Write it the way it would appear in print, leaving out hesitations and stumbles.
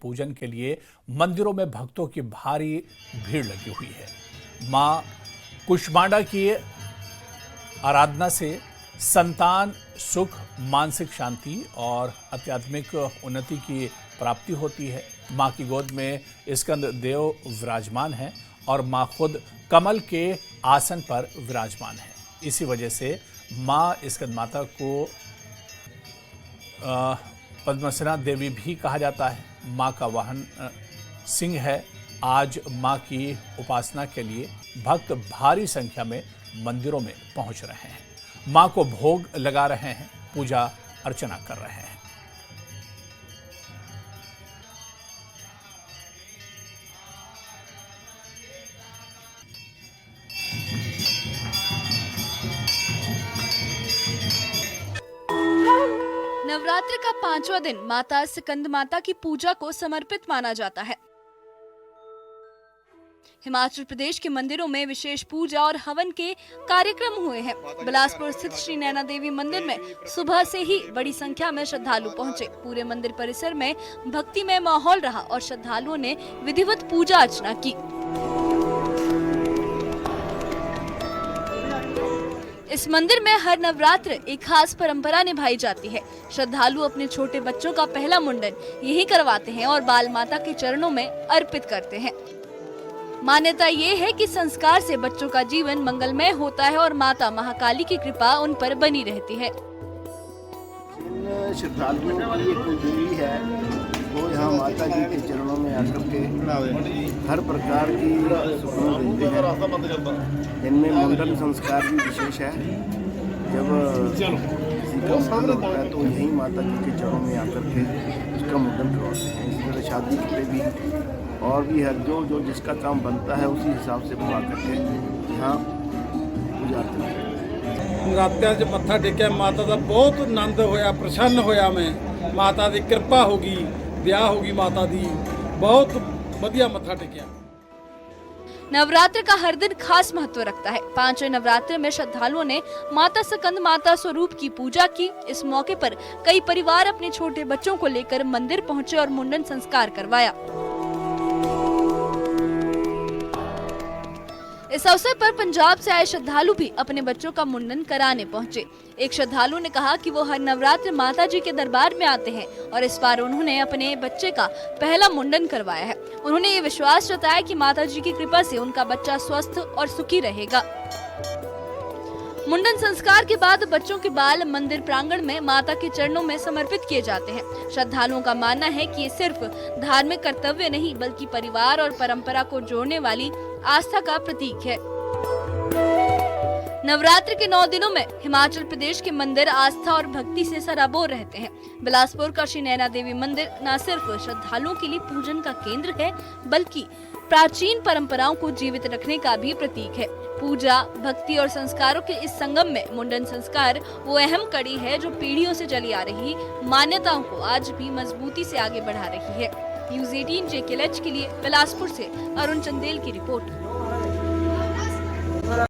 पूजन के लिए मंदिरों में भक्तों की भारी भीड़ लगी हुई है। मां कुष्मांडा की आराधना से संतान सुख, मानसिक शांति और आध्यात्मिक उन्नति की प्राप्ति होती है। मां की गोद में स्कंद देव विराजमान है और मां खुद कमल के आसन पर विराजमान है। इसी वजह से मां स्कंद माता को पद्मसना देवी भी कहा जाता है। मां का वाहन सिंह है। आज मां की उपासना के लिए भक्त भारी संख्या में मंदिरों में पहुंच रहे हैं, मां को भोग लगा रहे हैं, पूजा अर्चना कर रहे हैं। नवरात्र का 5वां दिन माता स्कंद माता की पूजा को समर्पित माना जाता है। हिमाचल प्रदेश के मंदिरों में विशेष पूजा और हवन के कार्यक्रम हुए हैं। बिलासपुर स्थित श्री नैना देवी मंदिर में सुबह से ही बड़ी संख्या में श्रद्धालु पहुंचे। पूरे मंदिर परिसर में भक्तिमय माहौल रहा और श्रद्धालुओं ने विधिवत पूजा अर्चना की। इस मंदिर में हर नवरात्र एक खास परंपरा निभाई जाती है। श्रद्धालु अपने छोटे बच्चों का पहला मुंडन यही करवाते हैं और बाल माता के चरणों में अर्पित करते हैं। मान्यता ये है कि संस्कार से बच्चों का जीवन मंगलमय होता है और माता महाकाली की कृपा उन पर बनी रहती है। श्रद्धालुओं की एक देवी है, वो यहाँ माता जी के चरणों में आकर के हर प्रकार की सुखों देते हैं। इनमें मुंडन संस्कार भी विशेष है। जब किसी का मुंडन होता है तो यही माता जी के चरणों में आकर के उसका मुंडन करवाते हैं। इसी तरह शादी पे भी और भी हर जो जिसका काम बनता है उसी हिसाब से बुला करके यहाँ पूजा करते हैं। नवरात्रिਆਂ 'ਚ मत्था टेकिया, माता का बहुत आनंद होया, प्रसन्न होया। मैं माता की कृपा होगी, ब्याह होगी, माता दी बहुत बढ़िया मत्था टेकिया। नवरात्र का हर दिन खास महत्व रखता है। 5वें नवरात्र में श्रद्धालुओं ने माता स्कंद माता स्वरूप की पूजा की। इस मौके पर कई परिवार अपने छोटे बच्चों को लेकर मंदिर पहुंचे और मुंडन संस्कार करवाया। इस अवसर पर पंजाब से आए श्रद्धालु भी अपने बच्चों का मुंडन कराने पहुंचे। एक श्रद्धालु ने कहा कि वो हर नवरात्र माता जी के दरबार में आते हैं और इस बार उन्होंने अपने बच्चे का पहला मुंडन करवाया है। उन्होंने ये विश्वास जताया कि माता जी की कृपा से उनका बच्चा स्वस्थ और सुखी रहेगा। मुंडन संस्कार के बाद बच्चों के बाल मंदिर प्रांगण में माता के चरणों में समर्पित किए जाते हैं। श्रद्धालुओं का मानना है कि ये सिर्फ धार्मिक कर्तव्य नहीं बल्कि परिवार और परंपरा को जोड़ने वाली आस्था का प्रतीक है। नवरात्र के 9 दिनों में हिमाचल प्रदेश के मंदिर आस्था और भक्ति से सराबोर रहते हैं। बिलासपुर का श्री नैना देवी मंदिर न सिर्फ श्रद्धालुओं के लिए पूजन का केंद्र है बल्कि प्राचीन परंपराओं को जीवित रखने का भी प्रतीक है। पूजा, भक्ति और संस्कारों के इस संगम में मुंडन संस्कार वो अहम कड़ी है जो पीढ़ियों से चली आ रही मान्यताओं को आज भी मजबूती से आगे बढ़ा रही है। न्यूज़ 18 JKLH के लिए बिलासपुर से अरुण चंदेल की रिपोर्ट।